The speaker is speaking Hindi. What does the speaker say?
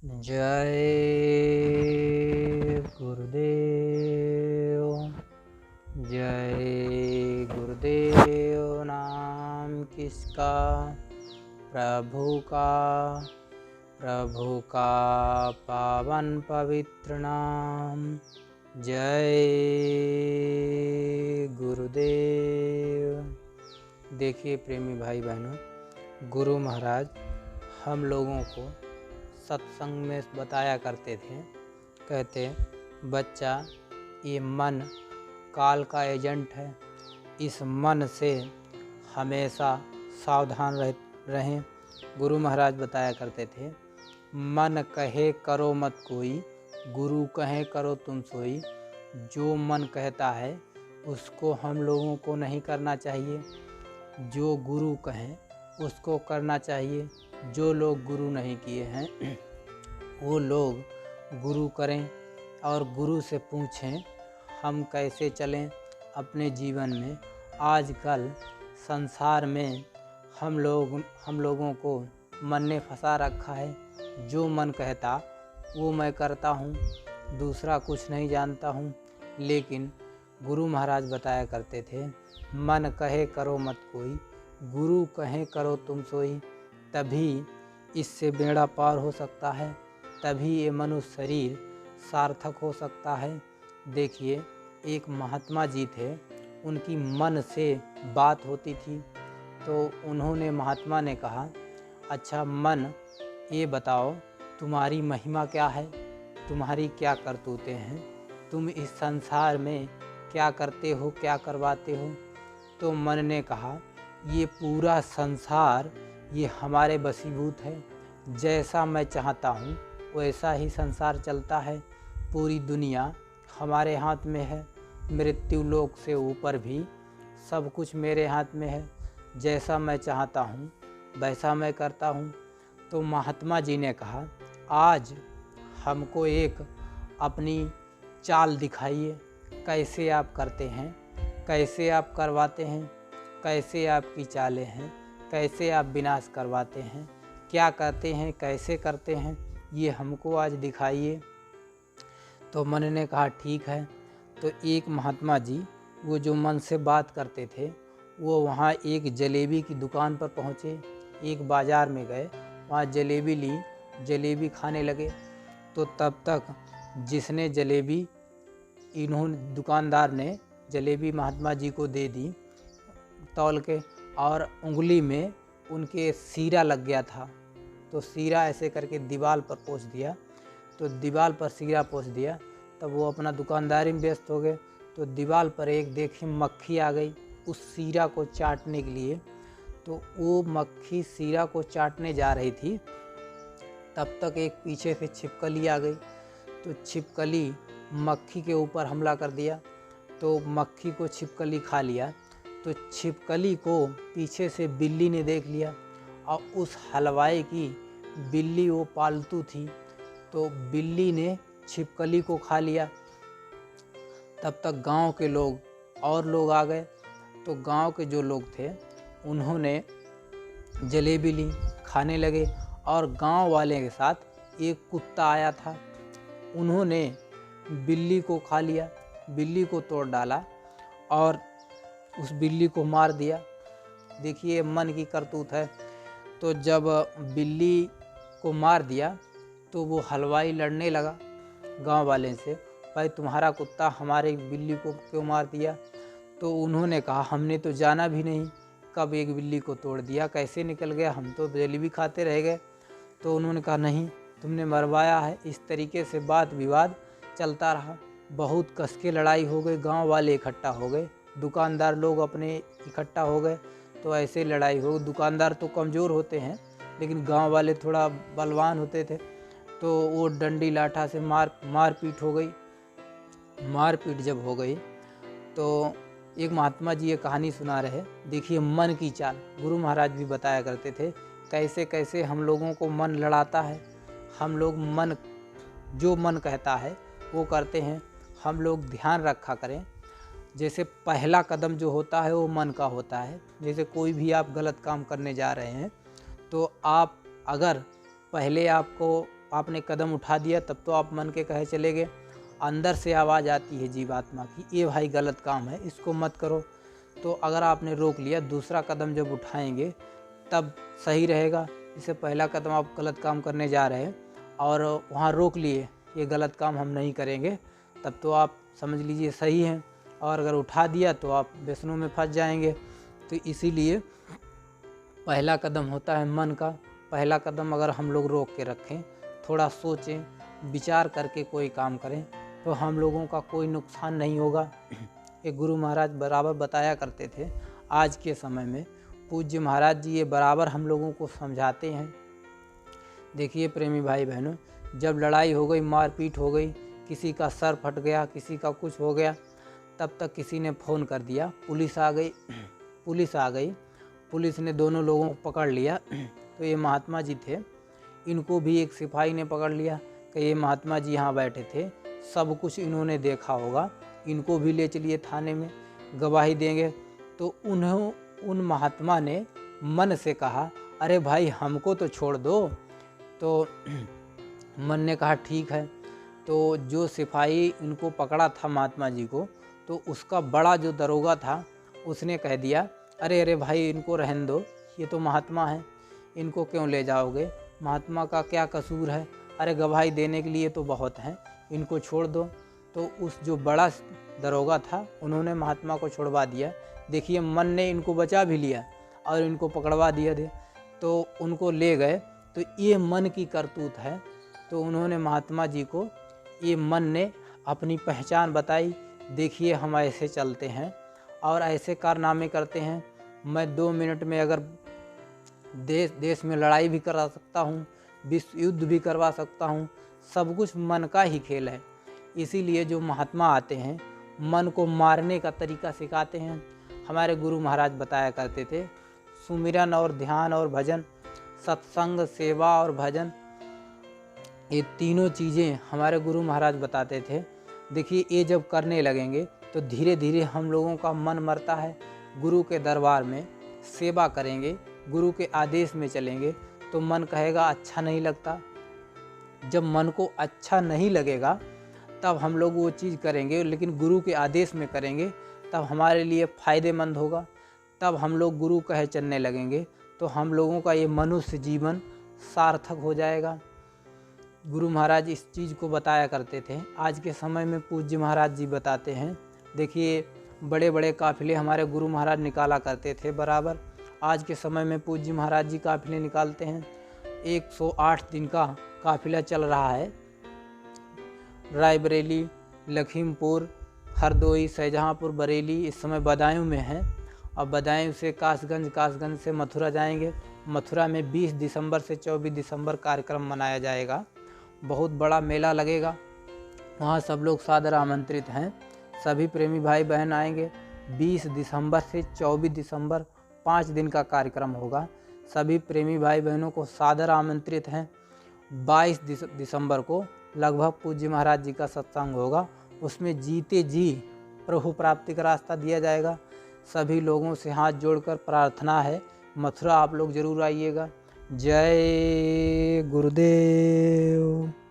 जय गुरुदेव। जय गुरुदेव। नाम किसका? प्रभु का पावन पवित्र नाम। जय गुरुदेव। देखिए प्रेमी भाई बहनों, गुरु महाराज हम लोगों को सत्संग में बताया करते थे। कहते, बच्चा, ये मन काल का एजेंट है, इस मन से हमेशा सावधान रहें। गुरु महाराज बताया करते थे, मन कहे करो मत कोई, गुरु कहे करो तुम सोई। जो मन कहता है उसको हम लोगों को नहीं करना चाहिए, जो गुरु कहें उसको करना चाहिए। जो लोग गुरु नहीं किए हैं वो लोग गुरु करें और गुरु से पूछें हम कैसे चलें अपने जीवन में। आजकल संसार में हम लोगों को मन ने फंसा रखा है। जो मन कहता वो मैं करता हूँ, दूसरा कुछ नहीं जानता हूँ। लेकिन गुरु महाराज बताया करते थे, मन कहे करो मत कोई, गुरु कहे करो तुम सोई। तभी इससे बेड़ा पार हो सकता है, तभी ये मनुष्य शरीर सार्थक हो सकता है। देखिए, एक महात्मा जी थे, उनकी मन से बात होती थी। तो उन्होंने महात्मा ने कहा, अच्छा मन, ये बताओ तुम्हारी महिमा क्या है, तुम्हारी क्या करतूतें हैं, तुम इस संसार में क्या करते हो, क्या करवाते हो। तो मन ने कहा, ये पूरा संसार ये हमारे वशीभूत है, जैसा मैं चाहता हूँ वैसा ही संसार चलता है। पूरी दुनिया हमारे हाथ में है, मृत्यु लोक से ऊपर भी सब कुछ मेरे हाथ में है। जैसा मैं चाहता हूँ वैसा मैं करता हूँ। तो महात्मा जी ने कहा, आज हमको एक अपनी चाल दिखाइए, कैसे आप करते हैं, कैसे आप करवाते हैं, कैसे आपकी चालें हैं, कैसे आप विनाश करवाते हैं, क्या करते हैं, कैसे करते हैं, ये हमको आज दिखाइए। तो मन ने कहा ठीक है। तो एक महात्मा जी, वो जो मन से बात करते थे, वो वहाँ एक जलेबी की दुकान पर पहुँचे। एक बाज़ार में गए, वहाँ जलेबी ली, जलेबी खाने लगे। तो तब तक जिसने जलेबी, दुकानदार ने जलेबी महात्मा जी को दे दी तौल के, और उंगली में उनके सीरा लग गया था। तो सीरा ऐसे करके दीवार पर पोंछ दिया। तो दीवार पर सीरा पोंछ दिया, तब वो अपना दुकानदारी में व्यस्त हो गए। तो दीवार पर एक देखिए मक्खी आ गई उस सीरा को चाटने के लिए। तो वो मक्खी सीरा को चाटने जा रही थी, तब तक एक पीछे से छिपकली आ गई। तो छिपकली मक्खी के ऊपर हमला कर दिया। तो मक्खी को छिपकली खा लिया। तो छिपकली को पीछे से बिल्ली ने देख लिया, और उस हलवाई की बिल्ली वो पालतू थी। तो बिल्ली ने छिपकली को खा लिया। तब तक गांव के लोग और लोग आ गए। तो गांव के जो लोग थे उन्होंने जलेबी ली, खाने लगे। और गांव वाले के साथ एक कुत्ता आया था, उन्होंने बिल्ली को खा लिया, बिल्ली को तोड़ डाला और उस बिल्ली को मार दिया। देखिए मन की करतूत है। तो जब बिल्ली को मार दिया तो वो हलवाई लड़ने लगा गांव वाले से, भाई तुम्हारा कुत्ता हमारे बिल्ली को क्यों मार दिया। तो उन्होंने कहा, हमने तो जाना भी नहीं कब एक बिल्ली को तोड़ दिया, कैसे निकल गया, हम तो जलेबी खाते रह गए। तो उन्होंने कहा, नहीं तुमने मरवाया है। इस तरीके से बात विवाद चलता रहा। बहुत कस के लड़ाई हो गई, गाँव वाले इकट्ठा हो गए, दुकानदार लोग अपने इकट्ठा हो गए। तो ऐसे लड़ाई हो, दुकानदार तो कमज़ोर होते हैं लेकिन गांव वाले थोड़ा बलवान होते थे। तो वो डंडी लाठा से मारपीट हो गई। मारपीट जब हो गई तो एक महात्मा जी ये कहानी सुना रहे। देखिए मन की चाल, गुरु महाराज भी बताया करते थे, कैसे कैसे हम लोगों को मन लड़ाता है। हम लोग मन, जो मन कहता है वो करते हैं। हम लोग ध्यान रखा करें, जैसे पहला कदम जो होता है वो मन का होता है। जैसे कोई भी आप गलत काम करने जा रहे हैं तो आप अगर पहले आपको आपने कदम उठा दिया तब तो आप मन के कहे चले गए, अंदर से आवाज़ आती है जीवात्मा की, ये भाई गलत काम है, इसको मत करो। तो अगर आपने रोक लिया, दूसरा कदम जब उठाएंगे तब सही रहेगा। इससे पहला कदम आप गलत काम करने जा रहे हैं और वहाँ रोक लिए, ये गलत काम हम नहीं करेंगे, तब तो आप समझ लीजिए सही हैं। और अगर उठा दिया तो आप व्यसनों में फंस जाएंगे। तो इसीलिए पहला कदम होता है मन का। पहला कदम अगर हम लोग रोक के रखें, थोड़ा सोचें, विचार करके कोई काम करें, तो हम लोगों का कोई नुकसान नहीं होगा। एक गुरु महाराज बराबर बताया करते थे, आज के समय में पूज्य महाराज जी ये बराबर हम लोगों को समझाते हैं। देखिए प्रेमी भाई बहनों, जब लड़ाई हो गई, मारपीट हो गई, किसी का सर फट गया, किसी का कुछ हो गया, तब तक किसी ने फ़ोन कर दिया, पुलिस आ गई। पुलिस ने दोनों लोगों को पकड़ लिया। तो ये महात्मा जी थे, इनको भी एक सिपाही ने पकड़ लिया कि ये महात्मा जी यहाँ बैठे थे, सब कुछ इन्होंने देखा होगा, इनको भी ले चलिए थाने में, गवाही देंगे। तो उन महात्मा ने मन से कहा, अरे भाई हमको तो छोड़ दो। तो मन ने कहा ठीक है। तो जो सिपाही इनको पकड़ा था महात्मा जी को, तो उसका बड़ा जो दरोगा था उसने कह दिया, अरे अरे भाई इनको रहने दो, ये तो महात्मा हैं, इनको क्यों ले जाओगे, महात्मा का क्या कसूर है, अरे गवाही देने के लिए तो बहुत हैं, इनको छोड़ दो। तो उस जो बड़ा दरोगा था उन्होंने महात्मा को छुड़वा दिया। देखिए मन ने इनको बचा भी लिया और इनको पकड़वा दिया थे, तो उनको ले गए। तो ये मन की करतूत है। तो उन्होंने महात्मा जी को, ये मन ने अपनी पहचान बताई, देखिए हम ऐसे चलते हैं और ऐसे कारनामे करते हैं, मैं 2 मिनट में अगर देश में लड़ाई भी करा सकता हूँ, विश्व युद्ध भी करवा सकता हूँ, सब कुछ मन का ही खेल है। इसीलिए जो महात्मा आते हैं मन को मारने का तरीका सिखाते हैं। हमारे गुरु महाराज बताया करते थे, सुमिरन और ध्यान और भजन, सत्संग, सेवा और भजन, ये तीनों चीज़ें हमारे गुरु महाराज बताते थे। देखिए ये जब करने लगेंगे तो धीरे धीरे हम लोगों का मन मरता है। गुरु के दरबार में सेवा करेंगे, गुरु के आदेश में चलेंगे, तो मन कहेगा अच्छा नहीं लगता। जब मन को अच्छा नहीं लगेगा तब हम लोग वो चीज़ करेंगे, लेकिन गुरु के आदेश में करेंगे तब हमारे लिए फ़ायदेमंद होगा। तब हम लोग गुरु कहे चलने लगेंगे, तो हम लोगों का ये मनुष्य जीवन सार्थक हो जाएगा। गुरु महाराज इस चीज़ को बताया करते थे। आज के समय में पूज्य महाराज जी बताते हैं। देखिए बड़े बड़े काफ़िले हमारे गुरु महाराज निकाला करते थे बराबर। आज के समय में पूज्य महाराज जी काफ़िले निकालते हैं। 108 दिन का काफ़िला चल रहा है। रायबरेली, लखीमपुर, हरदोई, शाहजहाँपुर, बरेली इस समय बदायूं में है। और बदायूं से कासगंज, कासगंज से मथुरा जाएंगे। मथुरा में 20 दिसंबर से 24 दिसंबर कार्यक्रम मनाया जाएगा। बहुत बड़ा मेला लगेगा, वहाँ सब लोग सादर आमंत्रित हैं। सभी प्रेमी भाई बहन आएंगे। 20 दिसंबर से 24 दिसंबर 5 दिन का कार्यक्रम होगा। सभी प्रेमी भाई बहनों को सादर आमंत्रित हैं। 22 दिसंबर को लगभग पूज्य महाराज जी का सत्संग होगा। उसमें जीते जी प्रभु प्राप्ति का रास्ता दिया जाएगा। सभी लोगों से हाथ जोड़कर प्रार्थना है, मथुरा आप लोग ज़रूर आइएगा। जय गुरुदेव।